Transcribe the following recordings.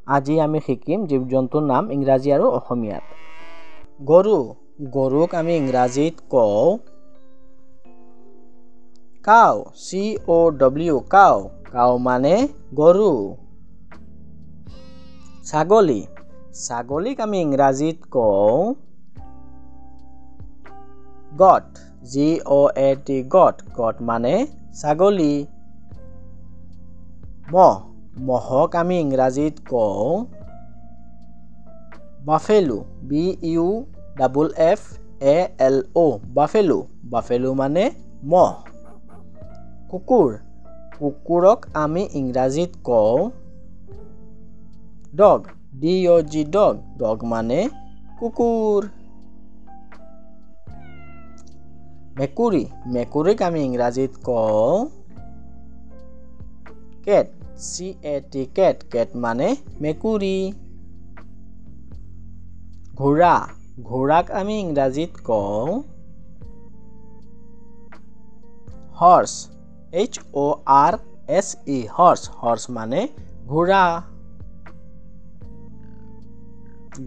আজি আমি শিকিম জীৱ-জন্তুৰ নাম ইংৰাজী আৰু অসমীয়াত। গৰু, গৰুক আমি ইংৰাজীত কওঁ কাউ, COW, কাউ, কাউ মানে গৰু। ছাগলী, ছাগলীক আমি ইংৰাজীত কওঁ গট, GOAT, গট, গট মানে ছাগলী। মহ, মহক আমি ইংৰাজীত কওঁ বাফেলো, BUFFALO, বাফেলো, বাফেলো মানে মহ। কুকুৰ, কুকুৰক আমি ইংৰাজীত কওঁ ডগ, DOG, ডগ, ডগ মানে কুকুৰ। মেকুৰী, মেকুৰীক আমি ইংৰাজীত কওঁ কেট, CAT, কেট, কেট মানে মেকুৰী। ঘোঁৰা, ঘোঁৰাক আমি ইংৰাজীত কওঁ হৰ্চ, HORSE, হৰ্চ, হৰ্চ মানে ঘোঁৰা।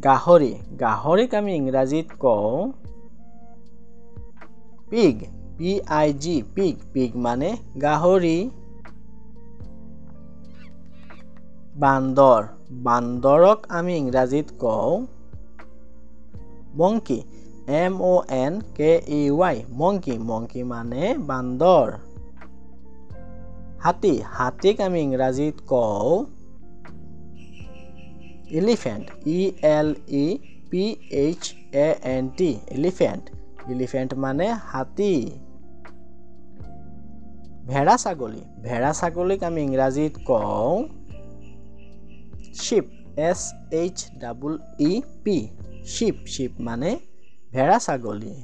গাহৰি, গাহৰিক আমি ইংৰাজীত কওঁ পিগ, PIG, পিগ, পিগ মানে গাহৰি। বান্দৰ, বান্দৰক আমি ইংৰাজীত কওঁ মংকি, MONKEY, মংকি, মংকি মানে বান্দৰ। হাতী, হাতীক আমি ইংৰাজীত কওঁ এলিফেণ্ট, ELEPHANT, এলিফেণ্ট, এলিফেণ্ট মানে হাতী। ভেড়া ছাগলী, ভেড়া ছাগলীক আমি ইংৰাজীত কওঁ sheep, SHEEP, sheep, sheep মানে ভেড়া ছাগলী।